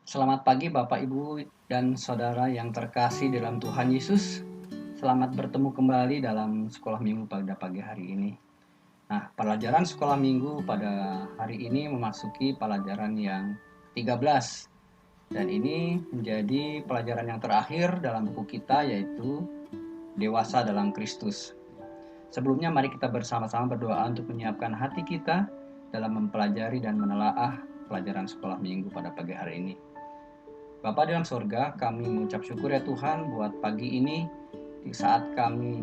Selamat pagi Bapak, Ibu, dan Saudara yang terkasih dalam Tuhan Yesus. Selamat bertemu kembali dalam sekolah minggu pada pagi hari ini. Nah, pelajaran sekolah minggu pada hari ini memasuki pelajaran yang 13. Dan ini menjadi pelajaran yang terakhir dalam buku kita, yaitu Dewasa dalam Kristus. Sebelumnya mari kita bersama-sama berdoa untuk menyiapkan hati kita dalam mempelajari dan menelaah pelajaran sekolah minggu pada pagi hari ini. Bapa dalam sorga, kami mengucap syukur ya Tuhan buat pagi ini di saat kami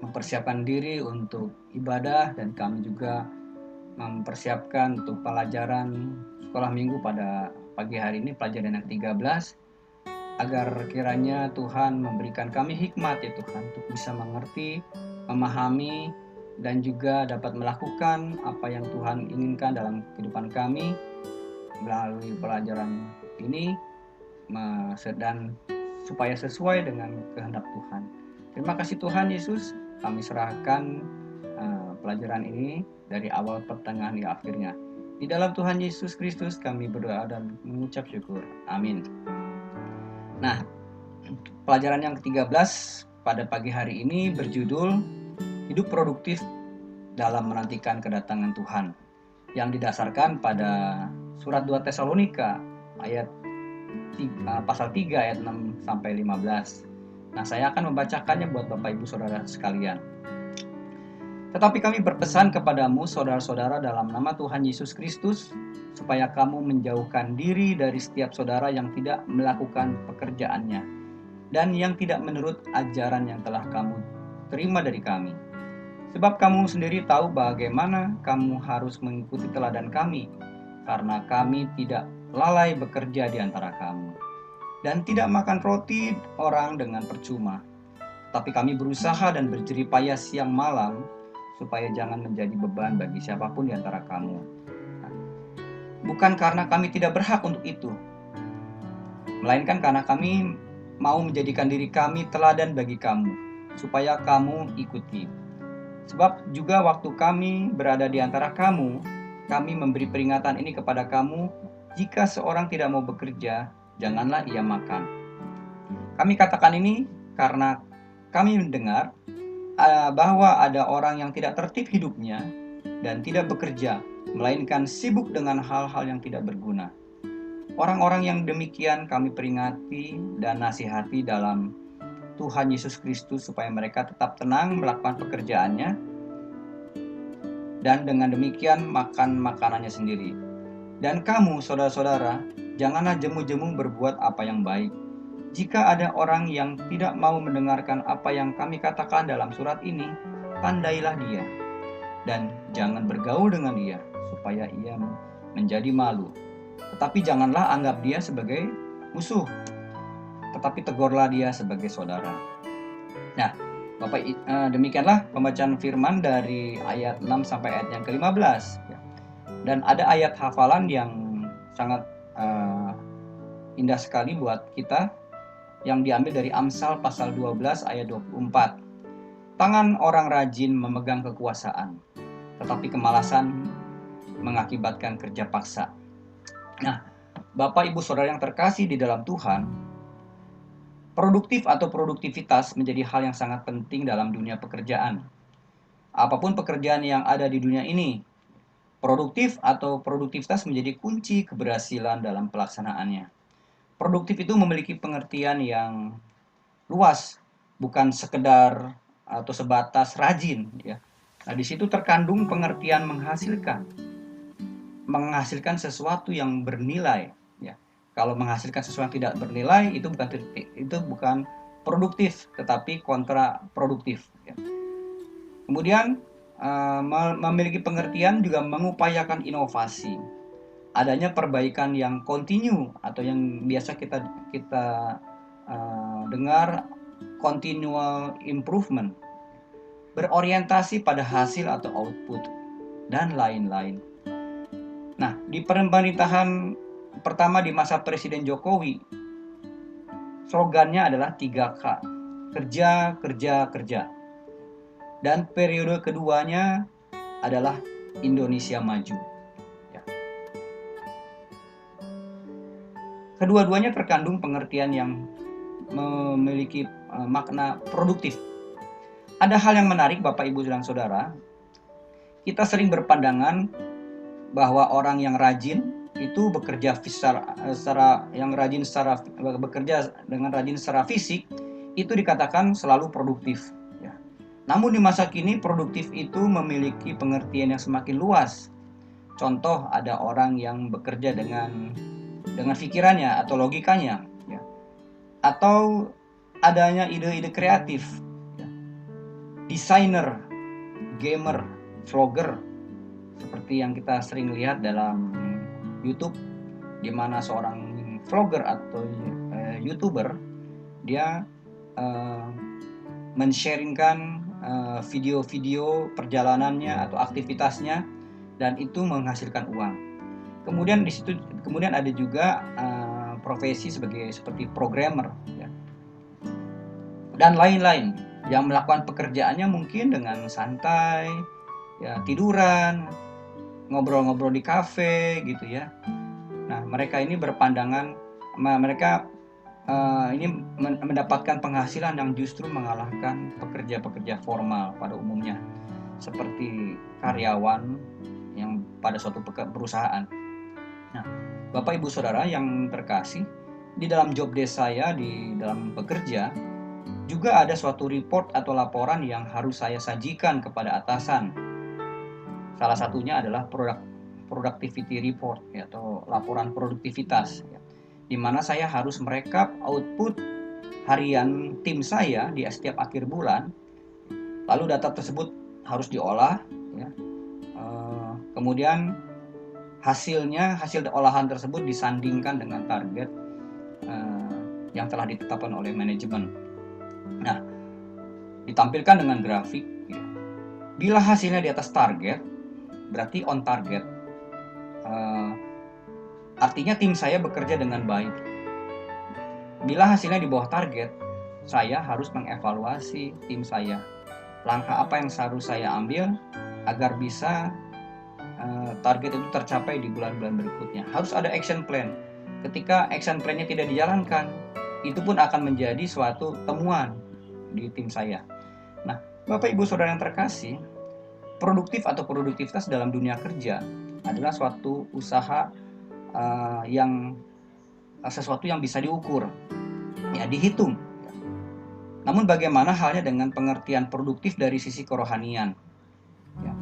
mempersiapkan diri untuk ibadah dan kami juga mempersiapkan untuk pelajaran sekolah minggu pada pagi hari ini, pelajaran yang 13, agar kiranya Tuhan memberikan kami hikmat ya Tuhan untuk bisa mengerti, memahami, dan juga dapat melakukan apa yang Tuhan inginkan dalam kehidupan kami melalui pelajaran ini dan supaya sesuai dengan kehendak Tuhan. Terima kasih Tuhan Yesus, kami serahkan pelajaran ini dari awal pertengahan hingga akhirnya. Di dalam Tuhan Yesus Kristus kami berdoa dan mengucap syukur. Amin. Nah, pelajaran yang ke-13 pada pagi hari ini berjudul Hidup Produktif dalam Menantikan Kedatangan Tuhan, yang didasarkan pada surat 2 Tesalonika ayat pasal 3 ayat 6 sampai 15. Nah, saya akan membacakannya buat Bapak Ibu Saudara sekalian. Tetapi kami berpesan kepadamu saudara-saudara dalam nama Tuhan Yesus Kristus, supaya kamu menjauhkan diri dari setiap saudara yang tidak melakukan pekerjaannya dan yang tidak menurut ajaran yang telah kamu terima dari kami. Sebab kamu sendiri tahu bagaimana kamu harus mengikuti teladan kami, karena kami tidak lalai bekerja di antara kamu, dan tidak makan roti orang dengan percuma. Tapi kami berusaha dan berjerih payah siang malam, supaya jangan menjadi beban bagi siapapun di antara kamu. Bukan karena kami tidak berhak untuk itu, melainkan karena kami mau menjadikan diri kami teladan bagi kamu, supaya kamu ikuti. Sebab juga waktu kami berada di antara kamu, kami memberi peringatan ini kepada kamu, jika seorang tidak mau bekerja, janganlah ia makan. Kami katakan ini karena kami mendengar bahwa ada orang yang tidak tertib hidupnya dan tidak bekerja, melainkan sibuk dengan hal-hal yang tidak berguna. Orang-orang yang demikian kami peringati dan nasihati dalam Tuhan Yesus Kristus, supaya mereka tetap tenang melakukan pekerjaannya dan dengan demikian makan makanannya sendiri. Dan kamu saudara-saudara, janganlah jemu-jemu berbuat apa yang baik. Jika ada orang yang tidak mau mendengarkan apa yang kami katakan dalam surat ini, tandailah dia dan jangan bergaul dengan dia, supaya ia menjadi malu. Tetapi janganlah anggap dia sebagai musuh, tetapi tegurlah dia sebagai saudara. Nah, Bapak, demikianlah pembacaan firman dari ayat 6 sampai ayat yang ke-15. Dan ada ayat hafalan yang sangat indah sekali buat kita, yang diambil dari Amsal pasal 12 ayat 24. Tangan orang rajin memegang kekuasaan, tetapi kemalasan mengakibatkan kerja paksa. Nah, Bapak Ibu Saudara yang terkasih di dalam Tuhan, produktif atau produktivitas menjadi hal yang sangat penting dalam dunia pekerjaan. Apapun pekerjaan yang ada di dunia ini, produktif atau produktivitas menjadi kunci keberhasilan dalam pelaksanaannya. Produktif itu memiliki pengertian yang luas, bukan sekedar atau sebatas rajin, ya. Nah, di situ terkandung pengertian menghasilkan sesuatu yang bernilai, ya. Kalau menghasilkan sesuatu yang tidak bernilai, itu bukan produktif, tetapi kontraproduktif, ya. Kemudian memiliki pengertian juga mengupayakan inovasi, adanya perbaikan yang kontinu atau yang biasa kita dengar continual improvement, berorientasi pada hasil atau output, dan lain-lain. Nah, di pemerintahan pertama di masa Presiden Jokowi, slogannya adalah 3K, kerja, kerja, kerja. Dan periode keduanya adalah Indonesia Maju. Ya. Kedua-duanya terkandung pengertian yang memiliki makna produktif. Ada hal yang menarik Bapak Ibu dan Saudara, kita sering berpandangan bahwa orang yang rajin itu bekerja dengan rajin secara fisik itu dikatakan selalu produktif. Ya. Namun di masa kini produktif itu memiliki pengertian yang semakin luas. Contoh, ada orang yang bekerja dengan pikirannya atau logikanya, ya. Atau adanya ide-ide kreatif, ya. Desainer, gamer, vlogger, seperti yang kita sering lihat dalam YouTube, di mana seorang vlogger atau YouTuber dia men-sharingkan video-video perjalanannya atau aktivitasnya, dan itu menghasilkan uang. Kemudian ada juga profesi seperti programmer, ya. Dan lain-lain yang melakukan pekerjaannya mungkin dengan santai, ya, tiduran, ngobrol-ngobrol di kafe gitu ya. Nah, mereka ini berpandangan mereka ini mendapatkan penghasilan yang justru mengalahkan pekerja-pekerja formal pada umumnya, seperti karyawan yang pada suatu perusahaan. Nah, Bapak Ibu Saudara yang terkasih, di dalam job desk saya di dalam bekerja juga ada suatu report atau laporan yang harus saya sajikan kepada atasan. Salah satunya adalah productivity report, ya, atau laporan produktivitas, ya, di mana saya harus merekap output harian tim saya di setiap akhir bulan. Lalu data tersebut harus diolah, ya. Kemudian hasil olahan tersebut disandingkan dengan target yang telah ditetapkan oleh manajemen. Nah, ditampilkan dengan grafik, ya. Bila hasilnya di atas target, berarti on target. Artinya tim saya bekerja dengan baik. Bila hasilnya di bawah target, saya harus mengevaluasi tim saya. Langkah apa yang harus saya ambil agar bisa target itu tercapai di bulan-bulan berikutnya. Harus ada action plan. Ketika action plan-nya tidak dijalankan, itu pun akan menjadi suatu temuan di tim saya. Nah, Bapak Ibu Saudara yang terkasih, produktif atau produktivitas dalam dunia kerja adalah suatu usaha yang sesuatu yang bisa diukur, ya, dihitung. Namun bagaimana halnya dengan pengertian produktif dari sisi kerohanian? Ya,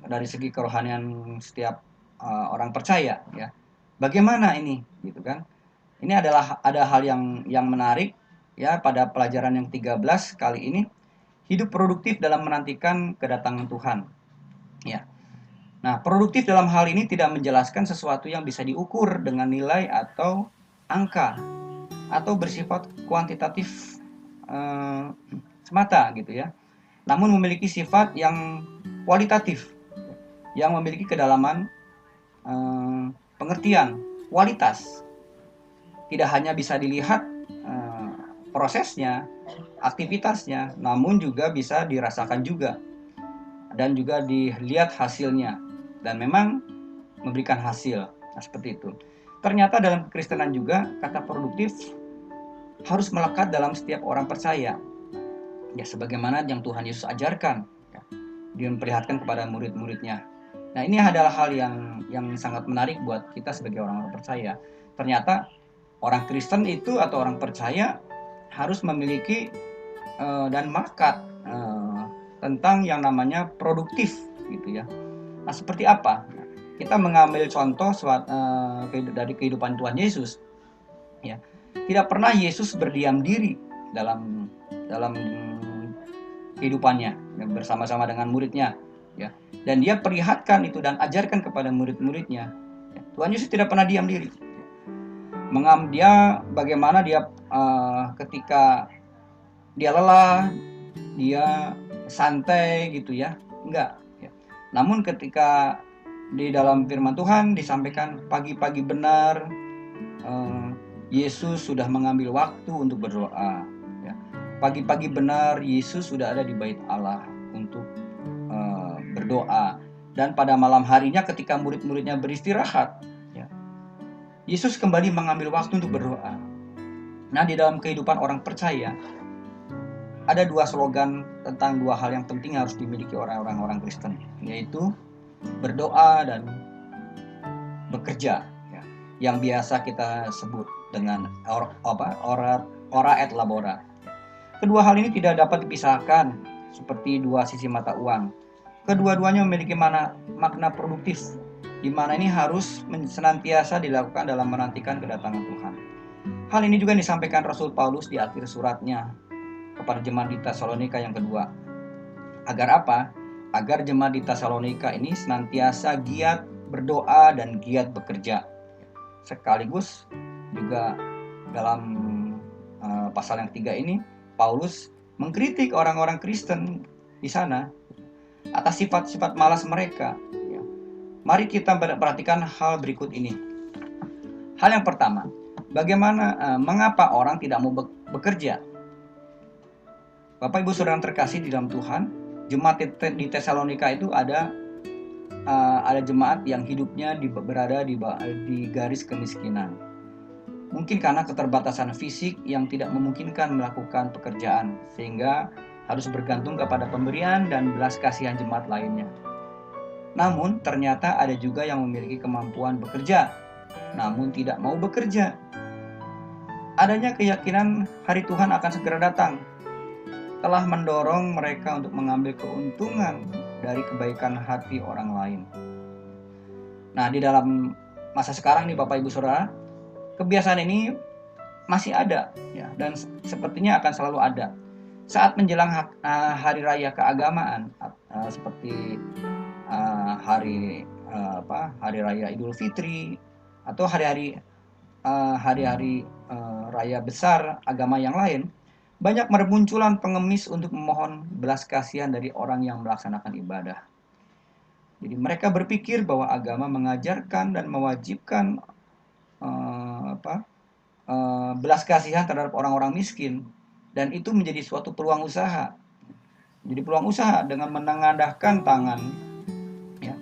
dari segi kerohanian setiap orang percaya, ya. Bagaimana ini, gitu kan? Ini ada hal yang menarik, ya, pada pelajaran yang 13 kali ini, hidup produktif dalam menantikan kedatangan Tuhan. Ya. Nah, produktif dalam hal ini tidak menjelaskan sesuatu yang bisa diukur dengan nilai atau angka atau bersifat kuantitatif semata, gitu ya. Namun memiliki sifat yang kualitatif, yang memiliki kedalaman pengertian, kualitas. Tidak hanya bisa dilihat prosesnya, aktivitasnya, namun juga bisa dirasakan juga, dan juga dilihat hasilnya, dan memang memberikan hasil. Nah, seperti itu. Ternyata dalam kekristenan juga kata produktif harus melekat dalam setiap orang percaya, ya, sebagaimana yang Tuhan Yesus ajarkan, ya. Dia memperlihatkan kepada murid-muridnya. Nah, ini adalah hal yang sangat menarik buat kita sebagai orang-orang percaya. Ternyata orang Kristen itu atau orang percaya harus memiliki dan melekat tentang yang namanya produktif, gitu ya. Nah, seperti apa? Kita mengambil contoh dari kehidupan Tuhan Yesus, ya. Tidak pernah Yesus berdiam diri dalam kehidupannya, ya, bersama-sama dengan muridnya, ya. Dan dia perlihatkan itu dan ajarkan kepada murid-muridnya, ya. Tuhan Yesus tidak pernah diam diri. Bagaimana dia ketika dia lelah, dia santai, gitu ya. Enggak, ya. Namun ketika di dalam firman Tuhan disampaikan pagi-pagi benar, Yesus sudah mengambil waktu untuk berdoa, ya. Pagi-pagi benar Yesus sudah ada di bait Allah untuk berdoa. Dan pada malam harinya ketika murid-muridnya beristirahat, ya, Yesus kembali mengambil waktu untuk berdoa. Nah, di dalam kehidupan orang percaya, ada dua slogan tentang dua hal yang penting yang harus dimiliki orang Kristen, yaitu berdoa dan bekerja, ya, yang biasa kita sebut dengan ora et labora. Kedua hal ini tidak dapat dipisahkan seperti dua sisi mata uang. Kedua-duanya memiliki makna produktif, di mana ini harus senantiasa dilakukan dalam menantikan kedatangan Tuhan. Hal ini juga disampaikan Rasul Paulus di akhir suratnya kepada jemaat di Tesalonika yang kedua. Agar apa? Agar jemaat di Tesalonika ini senantiasa giat berdoa dan giat bekerja. Sekaligus juga dalam pasal yang 3 ini, Paulus mengkritik orang-orang Kristen di sana atas sifat-sifat malas mereka. Mari kita perhatikan hal berikut ini. Hal yang pertama, mengapa orang tidak mau bekerja? Bapak Ibu Saudara yang terkasih di dalam Tuhan, jemaat di Tesalonika itu ada jemaat yang hidupnya berada di garis kemiskinan. Mungkin karena keterbatasan fisik yang tidak memungkinkan melakukan pekerjaan, sehingga harus bergantung kepada pemberian dan belas kasihan jemaat lainnya. Namun ternyata ada juga yang memiliki kemampuan bekerja, namun tidak mau bekerja. Adanya keyakinan hari Tuhan akan segera datang, telah mendorong mereka untuk mengambil keuntungan dari kebaikan hati orang lain. Nah, di dalam masa sekarang nih Bapak Ibu Saudara, kebiasaan ini masih ada, ya, dan sepertinya akan selalu ada. Saat menjelang hari raya keagamaan, seperti hari raya Idul Fitri atau hari-hari raya besar agama yang lain, banyak bermunculan pengemis untuk memohon belas kasihan dari orang yang melaksanakan ibadah. Jadi mereka berpikir bahwa agama mengajarkan dan mewajibkan belas kasihan terhadap orang-orang miskin, dan itu menjadi suatu peluang usaha. Jadi peluang usaha dengan menengadahkan tangan, ya,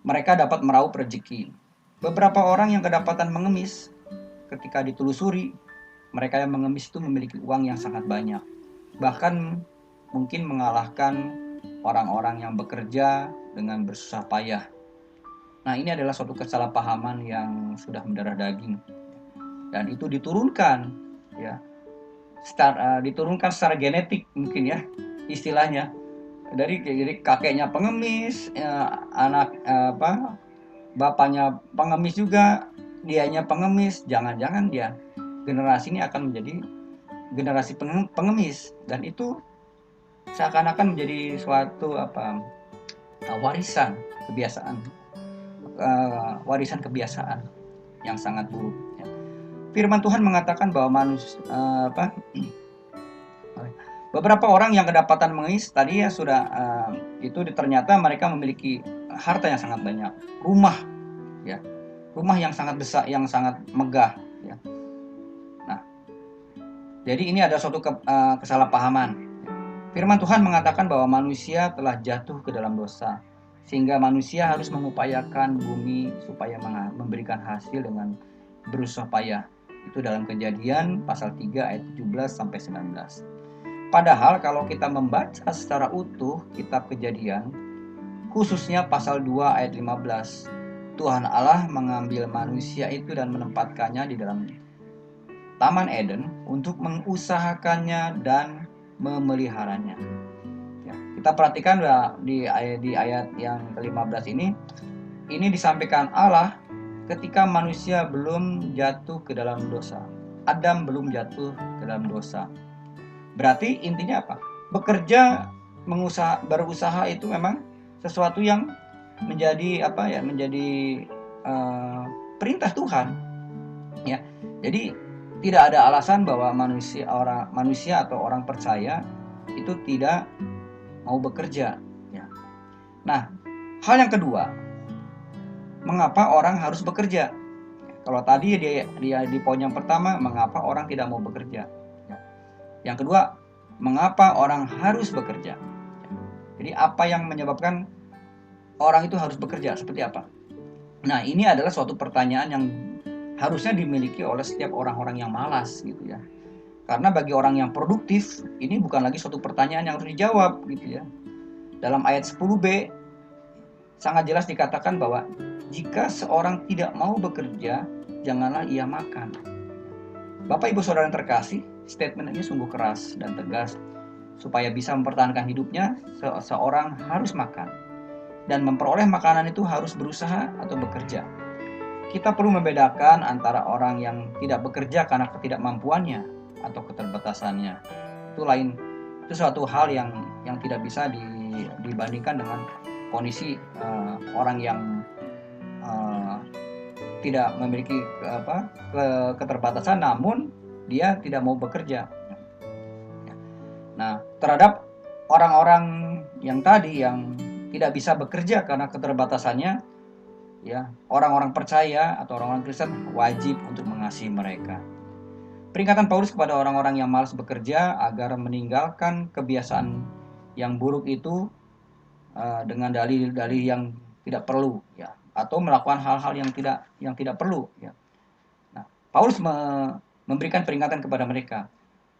mereka dapat meraup rezeki. Beberapa orang yang kedapatan mengemis, ketika ditelusuri, mereka yang mengemis itu memiliki uang yang sangat banyak, bahkan mungkin mengalahkan orang-orang yang bekerja dengan bersusah payah. Nah, ini adalah suatu kesalahpahaman yang sudah mendarah daging, dan itu diturunkan, ya, diturunkan secara genetik mungkin, ya, istilahnya dari kakeknya pengemis, bapaknya pengemis juga, dianya pengemis. Jangan-jangan dia generasi ini akan menjadi generasi pengemis, dan itu seakan-akan menjadi suatu warisan kebiasaan yang sangat buruk. Firman Tuhan mengatakan bahwa beberapa orang yang kedapatan mengemis tadi, ya, sudah itu ternyata mereka memiliki harta yang sangat banyak, rumah yang sangat besar, yang sangat megah, ya. Nah, jadi ini ada suatu kesalahpahaman. Firman Tuhan mengatakan bahwa manusia telah jatuh ke dalam dosa, sehingga manusia harus mengupayakan bumi supaya memberikan hasil dengan berusaha payah. Itu dalam Kejadian pasal 3 ayat 17 sampai 19. Padahal kalau kita membaca secara utuh kitab Kejadian, khususnya pasal 2 ayat 15, Tuhan Allah mengambil manusia itu dan menempatkannya di dalam Taman Eden untuk mengusahakannya dan memeliharanya. Ya, kita perhatikan di ayat yang ke-15 ini disampaikan Allah ketika manusia belum jatuh ke dalam dosa. Adam belum jatuh ke dalam dosa. Berarti intinya apa? Berusaha itu memang sesuatu yang menjadi perintah Tuhan. Ya. Jadi tidak ada alasan bahwa manusia atau orang percaya itu tidak mau bekerja. Ya. Nah, hal yang kedua, mengapa orang harus bekerja? Kalau tadi dia di poin yang pertama, mengapa orang tidak mau bekerja? Ya. Yang kedua, mengapa orang harus bekerja? Ya. Jadi apa yang menyebabkan orang itu harus bekerja? Seperti apa? Nah, ini adalah suatu pertanyaan yang harusnya dimiliki oleh setiap orang-orang yang malas gitu ya. Karena bagi orang yang produktif, ini bukan lagi suatu pertanyaan yang harus dijawab gitu ya. Dalam ayat 10b sangat jelas dikatakan bahwa jika seorang tidak mau bekerja, janganlah ia makan. Bapak Ibu Saudara yang terkasih, statement ini sungguh keras dan tegas. Supaya bisa mempertahankan hidupnya, seorang harus makan. Dan memperoleh makanan itu harus berusaha atau bekerja. Kita perlu membedakan antara orang yang tidak bekerja karena ketidakmampuannya atau keterbatasannya. Itu suatu hal yang tidak bisa dibandingkan dengan kondisi orang yang tidak memiliki keterbatasan namun dia tidak mau bekerja. Nah, terhadap orang-orang yang tadi yang tidak bisa bekerja karena keterbatasannya, ya, orang-orang percaya atau orang-orang Kristen wajib untuk mengasihi mereka. Peringatan Paulus kepada orang-orang yang malas bekerja agar meninggalkan kebiasaan yang buruk itu dengan dalih-dalih yang tidak perlu, ya, atau melakukan hal-hal yang tidak perlu, ya. Nah, Paulus memberikan peringatan kepada mereka.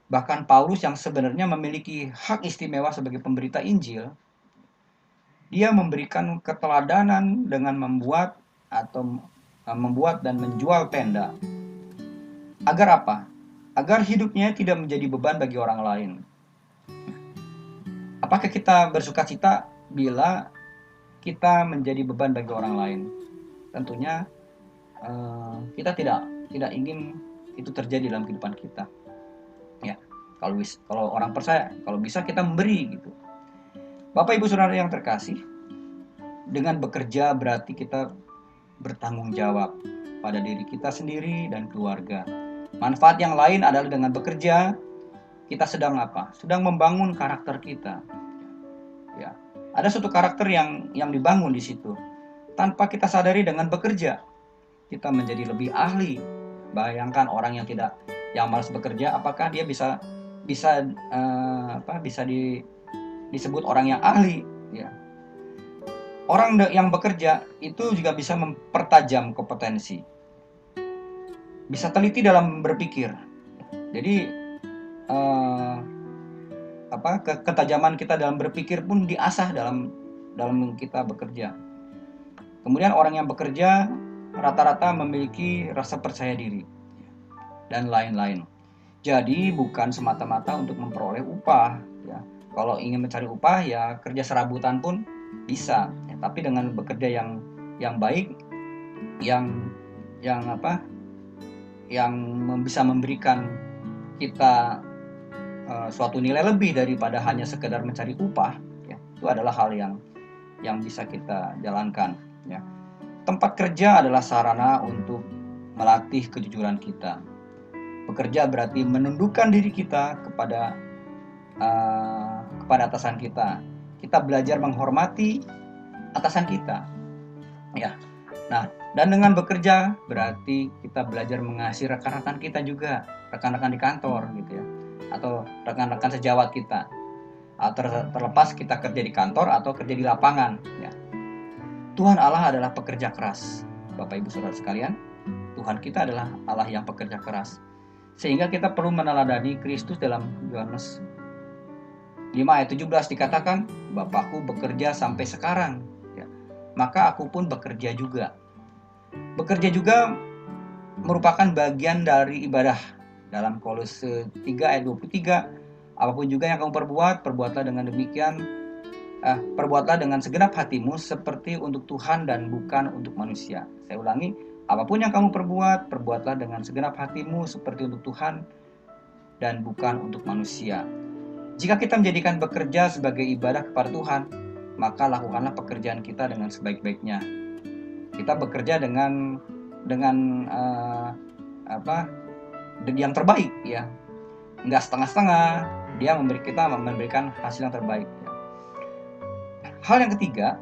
Bahkan Paulus yang sebenarnya memiliki hak istimewa sebagai pemberita Injil, dia memberikan keteladanan dengan membuat dan menjual tenda. Agar apa? Agar hidupnya tidak menjadi beban bagi orang lain. Apakah kita bersuka cita bila kita menjadi beban bagi orang lain? Tentunya kita tidak ingin itu terjadi dalam kehidupan kita. Ya, kalau orang percaya, kalau bisa kita memberi gitu. Bapak Ibu Saudara yang terkasih, dengan bekerja berarti kita bertanggung jawab pada diri kita sendiri dan keluarga. Manfaat yang lain adalah dengan bekerja kita sedang apa? Sedang membangun karakter kita. Ya, ada suatu karakter yang dibangun di situ. Tanpa kita sadari dengan bekerja kita menjadi lebih ahli. Bayangkan orang yang malas bekerja, apakah dia bisa disebut orang yang ahli, ya. Orang yang bekerja itu juga bisa mempertajam kompetensi, bisa teliti dalam berpikir. Jadi ketajaman kita dalam berpikir pun diasah dalam kita bekerja. Kemudian orang yang bekerja rata-rata memiliki rasa percaya diri dan lain-lain. Jadi bukan semata-mata untuk memperoleh upah, ya. Kalau ingin mencari upah, ya kerja serabutan pun bisa, ya. Tapi dengan bekerja yang baik, yang bisa memberikan kita suatu nilai lebih daripada hanya sekedar mencari upah, ya, itu adalah hal yang bisa kita jalankan, ya. Tempat kerja adalah sarana untuk melatih kejujuran kita. Bekerja berarti menundukkan diri kita kepada atasan kita. Kita belajar menghormati atasan kita, ya. Nah, dan dengan bekerja berarti kita belajar mengasihi rekan-rekan kita juga, rekan-rekan di kantor gitu ya, atau rekan-rekan sejawat kita. Terlepas kita kerja di kantor atau kerja di lapangan, ya. Tuhan Allah adalah pekerja keras. Bapak Ibu Saudara sekalian, Tuhan kita adalah Allah yang pekerja keras. Sehingga kita perlu meneladani Kristus dalam Yohanes 5 ayat 17 dikatakan, Bapakku bekerja sampai sekarang, ya, maka aku pun bekerja juga. Bekerja juga merupakan bagian dari ibadah. Dalam Kolose 3 ayat 23, apapun juga yang kamu perbuat, perbuatlah dengan demikian, perbuatlah dengan segenap hatimu seperti untuk Tuhan dan bukan untuk manusia. Saya ulangi, apapun yang kamu perbuat, perbuatlah dengan segenap hatimu seperti untuk Tuhan dan bukan untuk manusia. Jika kita menjadikan bekerja sebagai ibadah kepada Tuhan, maka lakukanlah pekerjaan kita dengan sebaik-baiknya. Kita bekerja dengan yang terbaik, ya. Enggak setengah-setengah. Dia memberikan hasil yang terbaik, ya. Hal yang ketiga,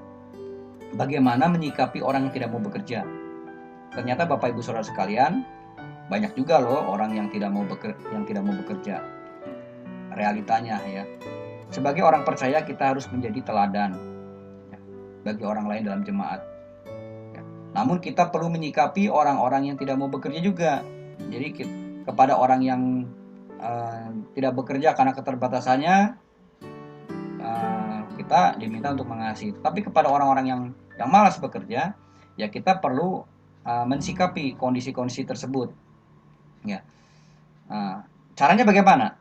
bagaimana menyikapi orang yang tidak mau bekerja. Ternyata Bapak Ibu Saudara sekalian, banyak juga loh orang yang tidak mau bekerja. Realitanya, ya. Sebagai orang percaya kita harus menjadi teladan, ya, bagi orang lain dalam jemaat, ya. Namun kita perlu menyikapi orang-orang yang tidak mau bekerja juga. Jadi kepada orang yang tidak bekerja karena keterbatasannya, kita diminta untuk mengasihi. Tapi kepada orang-orang yang malas bekerja, ya kita perlu mensikapi kondisi-kondisi tersebut. Ya, caranya bagaimana?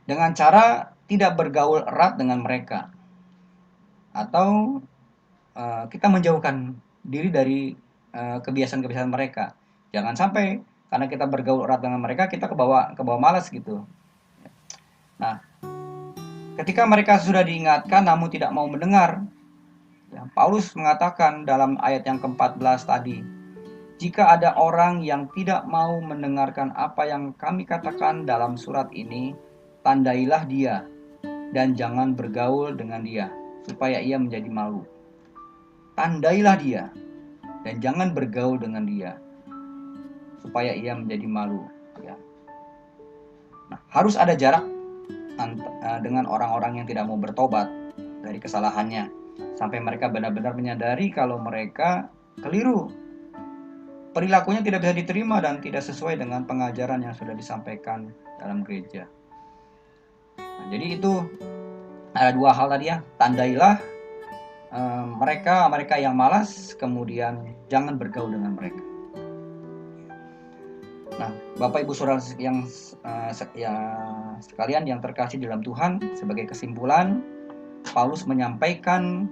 Dengan cara tidak bergaul erat dengan mereka, atau kita menjauhkan diri dari kebiasaan-kebiasaan mereka. Jangan sampai karena kita bergaul erat dengan mereka kita kebawa malas gitu. Nah, ketika mereka sudah diingatkan namun tidak mau mendengar, ya, Paulus mengatakan dalam ayat yang ke-14 tadi, jika ada orang yang tidak mau mendengarkan apa yang kami katakan dalam surat ini, tandailah dia dan jangan bergaul dengan dia, supaya ia menjadi malu. Tandailah dia dan jangan bergaul dengan dia, supaya ia menjadi malu. Ya. Nah, harus ada jarak dengan orang-orang yang tidak mau bertobat dari kesalahannya, sampai mereka benar-benar menyadari kalau mereka keliru, perilakunya tidak bisa diterima dan tidak sesuai dengan pengajaran yang sudah disampaikan dalam gereja. Nah, jadi itu ada dua hal tadi ya, tandailah mereka yang malas, kemudian jangan bergaul dengan mereka. Nah, Bapak Ibu Saudara yang sekalian yang terkasih dalam Tuhan, sebagai kesimpulan, Paulus menyampaikan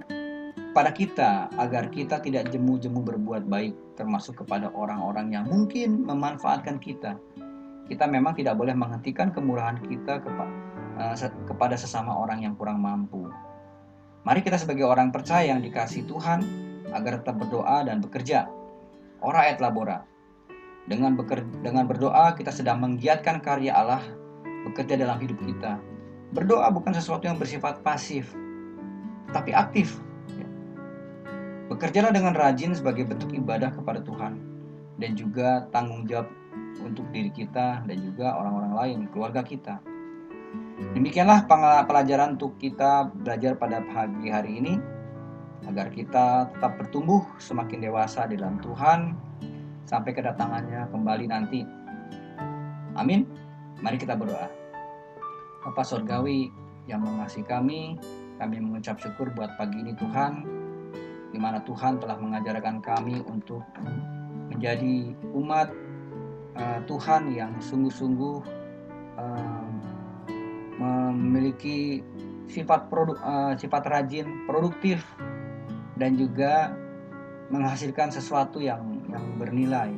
pada kita agar kita tidak jemu-jemu berbuat baik, termasuk kepada orang-orang yang mungkin memanfaatkan kita. Kita memang tidak boleh menghentikan kemurahan kita kepada sesama orang yang kurang mampu. Mari kita sebagai orang percaya yang dikasihi Tuhan agar tetap berdoa dan bekerja. Ora et labora. Dengan berdoa kita sedang menggiatkan karya Allah bekerja dalam hidup kita. Berdoa bukan sesuatu yang bersifat pasif, tapi aktif. Bekerjalah dengan rajin sebagai bentuk ibadah kepada Tuhan dan juga tanggung jawab untuk diri kita dan juga orang-orang lain, keluarga kita. Demikianlah pelajaran untuk kita belajar pada pagi hari ini, agar kita tetap bertumbuh semakin dewasa di dalam Tuhan sampai kedatangannya kembali nanti. Amin. Mari kita berdoa. Bapa Surgawi yang mengasihi kami mengucap syukur buat pagi ini Tuhan, di mana Tuhan telah mengajarkan kami untuk menjadi umat Tuhan yang sungguh-sungguh memiliki sifat rajin, produktif, dan juga menghasilkan sesuatu yang bernilai.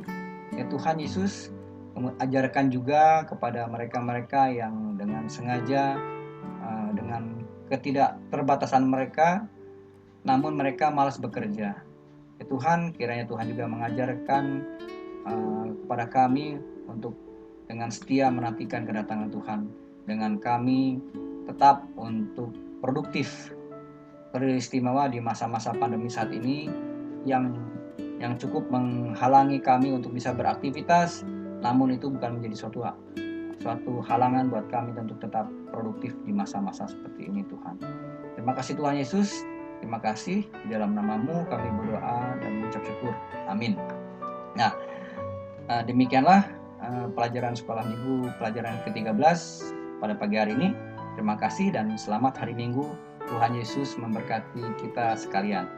Ya Tuhan Yesus, ajarkan juga kepada mereka-mereka yang dengan sengaja, dengan ketidakterbatasan mereka, namun mereka malas bekerja. Ya Tuhan, kiranya Tuhan juga mengajarkan kepada kami untuk dengan setia menantikan kedatangan Tuhan, dengan kami tetap untuk produktif, beristimewa di masa-masa pandemi saat ini yang cukup menghalangi kami untuk bisa beraktivitas, namun itu bukan menjadi suatu halangan buat kami untuk tetap produktif di masa-masa seperti ini Tuhan. Terima kasih Tuhan Yesus, terima kasih, di dalam nama-Mu kami berdoa dan mengucap syukur. Amin. Nah, demikianlah pelajaran sekolah minggu pelajaran ke-13 pada pagi hari ini. Terima kasih dan selamat hari Minggu. Tuhan Yesus memberkati kita sekalian.